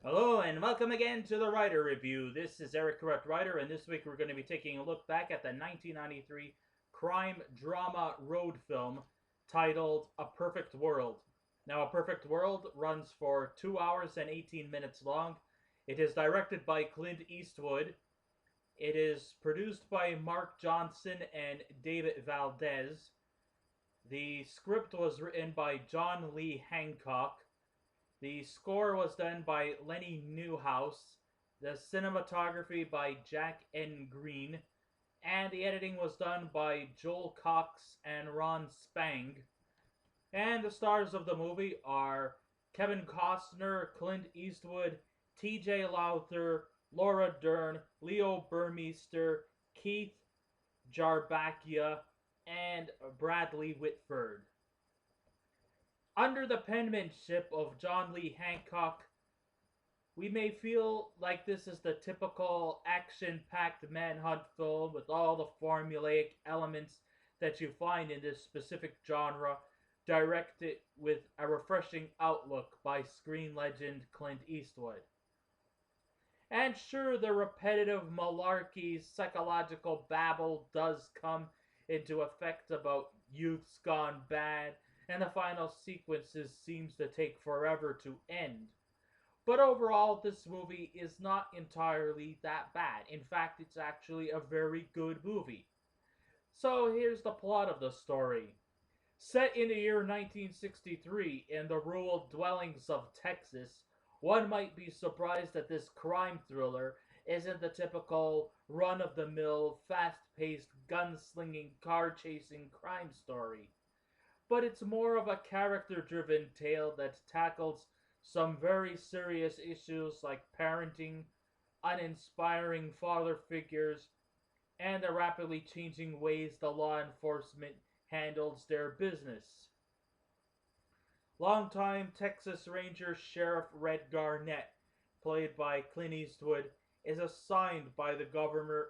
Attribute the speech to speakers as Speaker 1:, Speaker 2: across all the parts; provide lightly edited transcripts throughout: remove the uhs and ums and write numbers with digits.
Speaker 1: Hello and welcome again to the Writer Review. This is Eric Correct Writer, and this week we're going to be taking a look back at the 1993 crime drama road film titled A Perfect World. Now, A Perfect World runs for 2 hours and 18 minutes long. It is directed by Clint Eastwood. It is produced by Mark Johnson and David Valdez. The script was written by John Lee Hancock. The score was done by Lenny Newhouse, the cinematography by Jack N. Green, and the editing was done by Joel Cox and Ron Spang. And the stars of the movie are Kevin Costner, Clint Eastwood, TJ Lowther, Laura Dern, Leo Burmester, Keith Szarabakja, and Bradley Whitford. Under the penmanship of John Lee Hancock, we may feel like this is the typical action-packed manhunt film with all the formulaic elements that you find in this specific genre, directed with a refreshing outlook by screen legend Clint Eastwood. And sure, the repetitive malarkey psychological babble does come into effect about youth's gone bad, and the final sequences seems to take forever to end. But overall, this movie is not entirely that bad. In fact, it's actually a very good movie. So here's the plot of the story. Set in the year 1963 in the rural dwellings of Texas, one might be surprised that this crime thriller isn't the typical run of the mill, fast paced, gunslinging, car chasing crime story. But it's more of a character driven tale that tackles some very serious issues like parenting, uninspiring father figures, and the rapidly changing ways the law enforcement handles their business. Longtime Texas Ranger Sheriff Red Garnett, played by Clint Eastwood, is assigned by the governor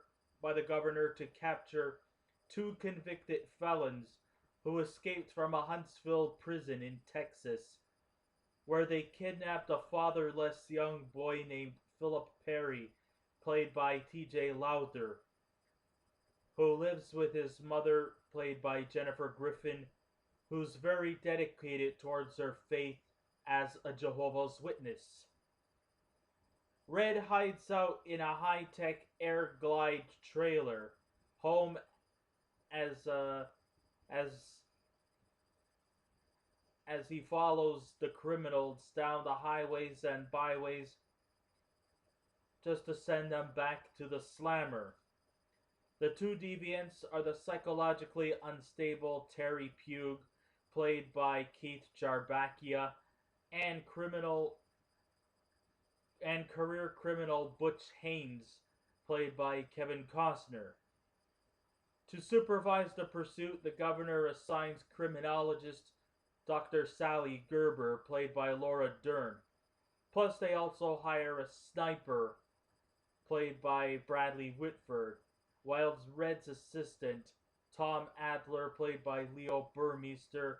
Speaker 1: to capture two convicted felons who escaped from a Huntsville prison in Texas, where they kidnapped a fatherless young boy named Philip Perry, played by TJ Lowther, who lives with his mother, played by Jennifer Griffin, who's very dedicated towards her faith as a Jehovah's Witness. Red hides out in a high-tech air glide trailer, home as as as he follows the criminals down the highways and byways just to send them back to the slammer. The two deviants are the psychologically unstable Terry Pugh, played by Keith Szarabakja, and career criminal Butch Haynes, played by Kevin Costner. To supervise the pursuit, the governor assigns criminologist Dr. Sally Gerber, played by Laura Dern. Plus, they also hire a sniper, played by Bradley Whitford, while Red's assistant, Tom Adler, played by Leo Burmester,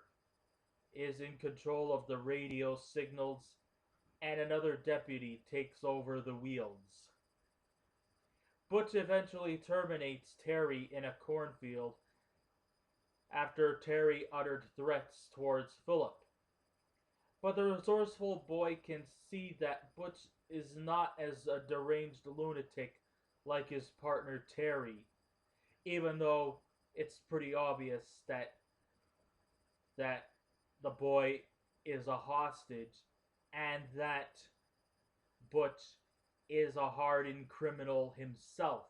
Speaker 1: is in control of the radio signals, and another deputy takes over the wheels. Butch eventually terminates Terry in a cornfield after Terry uttered threats towards Philip. But the resourceful boy can see that Butch is not as a deranged lunatic like his partner Terry, even though it's pretty obvious that the boy is a hostage and that Butch is a hardened criminal himself.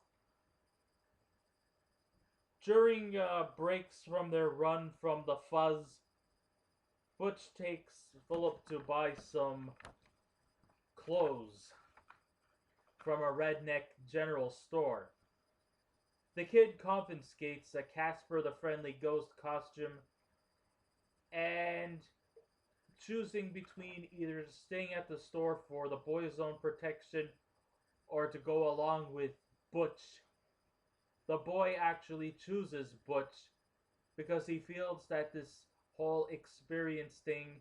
Speaker 1: During breaks from their run from the fuzz, Butch takes Philip to buy some clothes from a redneck general store. The kid confiscates a Casper the Friendly Ghost costume and choosing between either staying at the store for the boy's own protection or to go along with Butch. The boy actually chooses Butch because he feels that this whole experience thing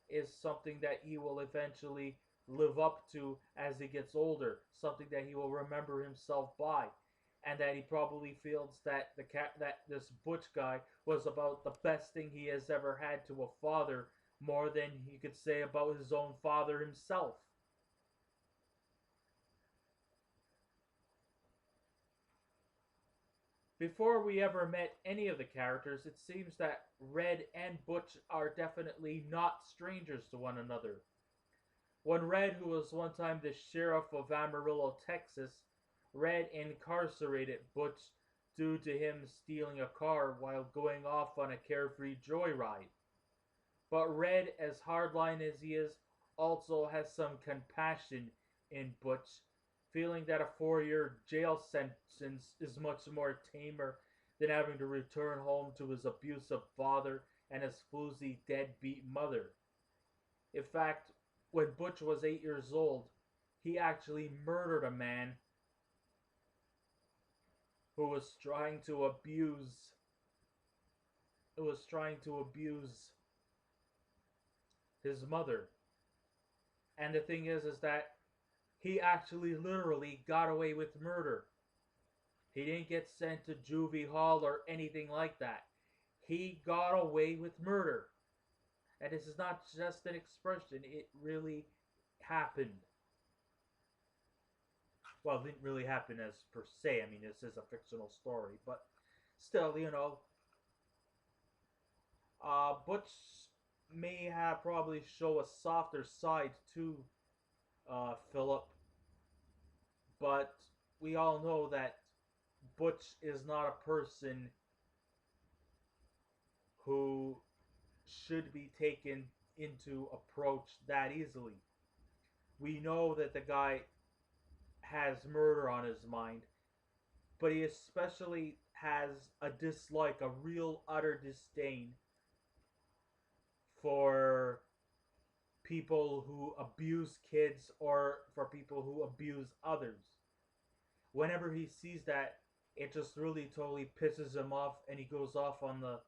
Speaker 1: is something that he will eventually live up to as he gets older, something that he will remember himself by, and that he probably feels that that this Butch guy was about the best thing he has ever had to a father, more than he could say about his own father himself. Before we ever met any of the characters, it seems that Red and Butch are definitely not strangers to one another. When Red, who was one time the sheriff of Amarillo, Texas, Red incarcerated Butch due to him stealing a car while going off on a carefree joyride. But Red, as hardline as he is, also has some compassion in Butch, feeling that a 4-year jail sentence is much more tamer than having to return home to his abusive father and his floozy deadbeat mother. In fact, when Butch was 8 years old, he actually murdered a man who was trying to abuse his mother. And the thing is that he actually literally got away with murder. He didn't get sent to juvie hall or anything like that. He got away with murder. And this is not just an expression, it really happened. Well, it didn't really happen as per se. I mean, this is a fictional story, but still, Butch may have probably show a softer side to Philip, but we all know that Butch is not a person who should be taken into approach that easily. We know that the guy has murder on his mind, but he especially has a dislike, a real utter disdain for people who abuse kids or for people who abuse others. Whenever he sees that, it just really totally pisses him off and he goes off on the.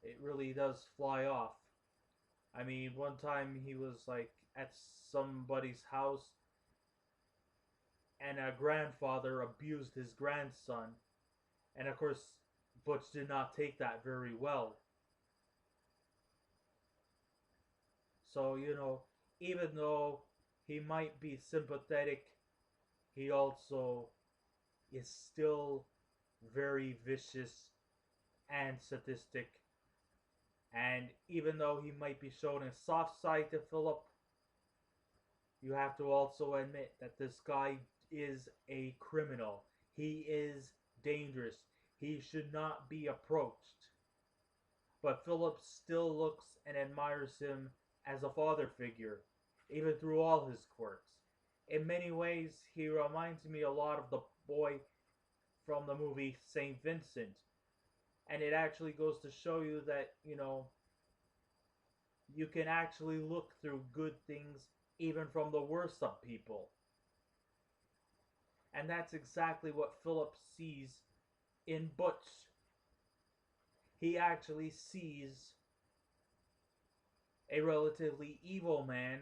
Speaker 1: It really does fly off. I mean, one time he was like at somebody's house and a grandfather abused his grandson. And of course, Butch did not take that very well. So, even though he might be sympathetic, he also is still very vicious and sadistic. And even though he might be showing a soft side to Philip, you have to also admit that this guy is a criminal. He is dangerous. He should not be approached. But Philip still looks and admires him as a father figure, even through all his quirks. In many ways, he reminds me a lot of the boy from the movie St. Vincent. And it actually goes to show you that, you can actually look through good things even from the worst of people. And that's exactly what Philip sees in Butch. He actually sees a relatively evil man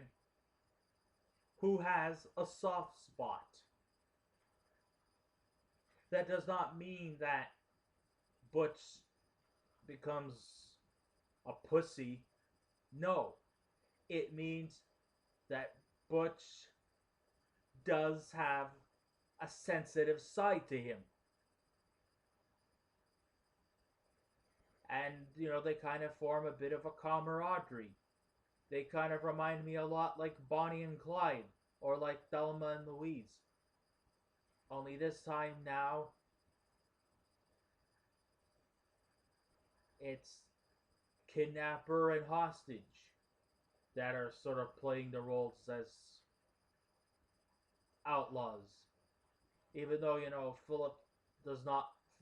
Speaker 1: who has a soft spot. That does not mean that Butch becomes a pussy. No, it means that Butch does have a sensitive side to him. And, they kind of form a bit of a camaraderie. They kind of remind me a lot like Bonnie and Clyde, or like Thelma and Louise. Only this time now, it's kidnapper and hostage that are sort of playing the roles as outlaws. Even though, Philip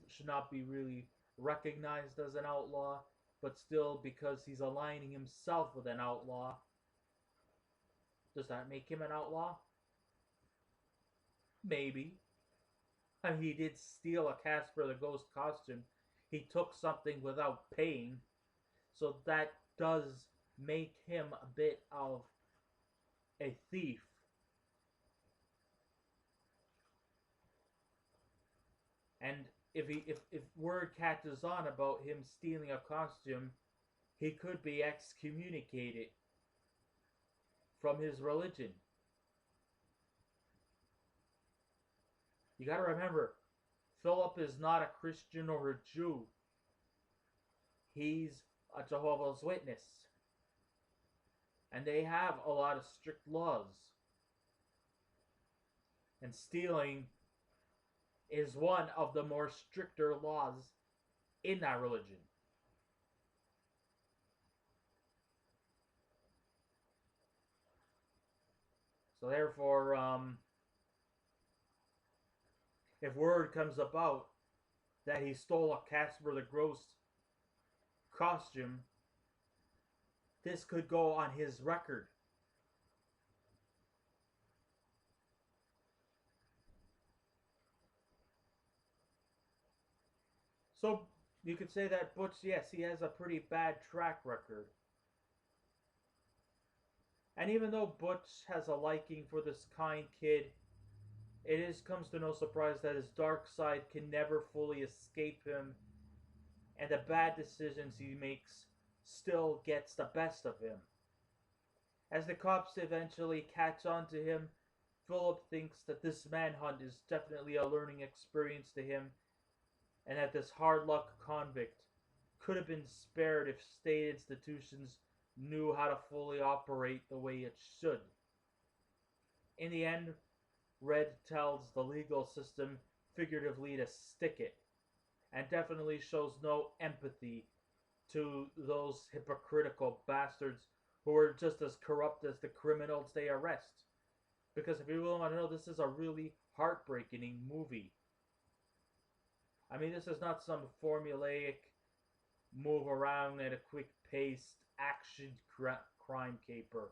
Speaker 1: should not be really recognized as an outlaw, but still, because he's aligning himself with an outlaw, does that make him an outlaw? Maybe. I mean, he did steal a Casper the Ghost costume. He took something without paying. So that does make him a bit of a thief. And if word catches on about him stealing a costume, he could be excommunicated from his religion. You got to remember, Philip is not a Christian or a Jew. He's a Jehovah's Witness. And they have a lot of strict laws. And stealing is one of the more stricter laws in that religion. So therefore, if word comes about that he stole a Casper the Ghost costume, this could go on his record. So you could say that Butch, yes, he has a pretty bad track record. And even though Butch has a liking for this kind kid, comes to no surprise that his dark side can never fully escape him, and the bad decisions he makes still gets the best of him. As the cops eventually catch on to him, Philip thinks that this manhunt is definitely a learning experience to him, and that this hard luck convict could have been spared if state institutions knew how to fully operate the way it should. In the end, Red tells the legal system figuratively to stick it, and definitely shows no empathy to those hypocritical bastards who are just as corrupt as the criminals they arrest. Because if you really want to know, this is a really heartbreaking movie. I mean, this is not some formulaic move around at a quick paced action crime caper.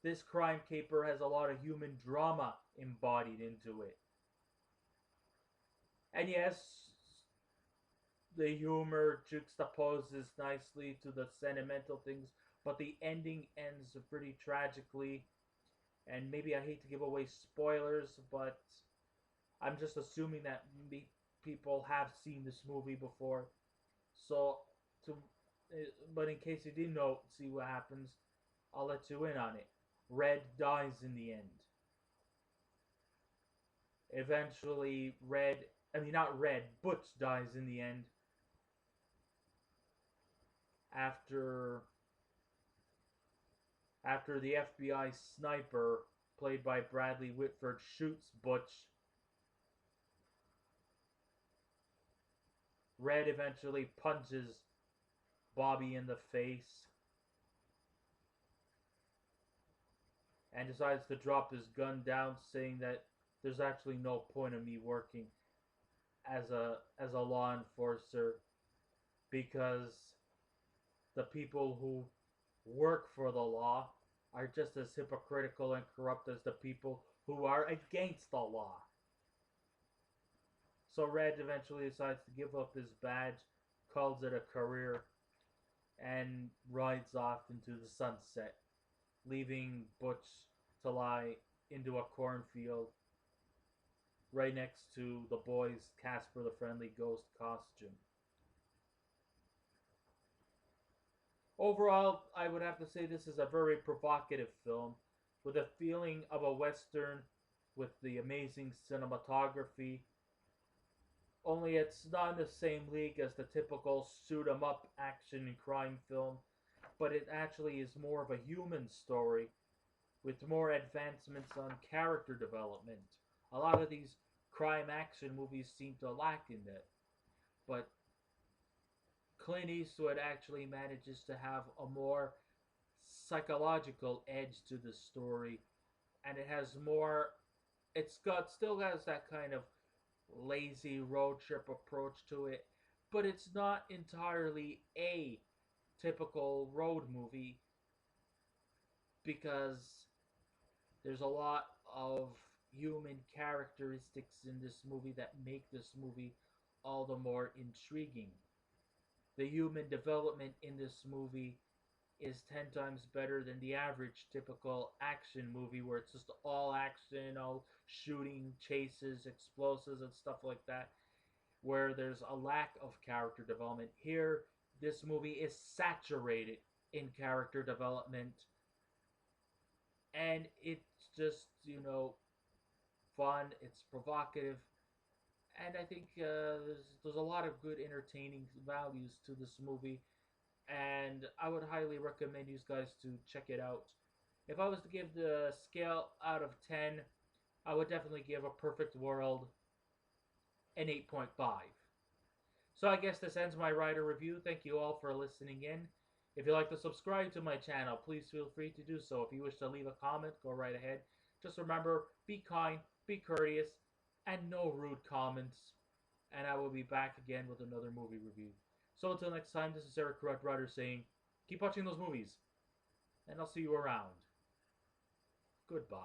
Speaker 1: This crime caper has a lot of human drama embodied into it. And yes, the humor juxtaposes nicely to the sentimental things, but the ending ends pretty tragically. And maybe I hate to give away spoilers, but I'm just assuming that people have seen this movie before. So, but in case you didn't know, see what happens, I'll let you in on it. Red dies in the end. Eventually, Butch dies in the end. After the FBI sniper, played by Bradley Whitford, shoots Butch, Red eventually punches Bobby in the face and decides to drop his gun down, saying that there's actually no point of me working as a law enforcer, because the people who work for the law are just as hypocritical and corrupt as the people who are against the law. So Red eventually decides to give up his badge, calls it a career, and rides off into the sunset, leaving Butch to lie into a cornfield right next to the boy's Casper the Friendly Ghost costume. Overall, I would have to say this is a very provocative film with a feeling of a Western with the amazing cinematography. Only it's not in the same league as the typical shoot 'em up action and crime film, but it actually is more of a human story with more advancements on character development. A lot of these crime action movies seem to lack in that, but Clint Eastwood actually manages to have a more psychological edge to the story, and it has more. Still has that kind of lazy road trip approach to it, but it's not entirely a typical road movie, because there's a lot of human characteristics in this movie that make this movie all the more intriguing. The human development in this movie is 10 times better than the average typical action movie where it's just all action, all shooting, chases, explosives, and stuff like that, where there's a lack of character development. Here, this movie is saturated in character development, and it's just, fun, it's provocative, and I think there's a lot of good entertaining values to this movie, and I would highly recommend you guys to check it out. If I was to give the scale out of 10, I would definitely give A Perfect World an 8.5. So I guess this ends my Rider review. Thank you all for listening in. If you'd like to subscribe to my channel, please feel free to do so. If you wish to leave a comment, go right ahead. Just remember, be kind, be courteous, and no rude comments. And I will be back again with another movie review. So until next time, this is Eric Correct Rider saying, keep watching those movies, and I'll see you around. Goodbye.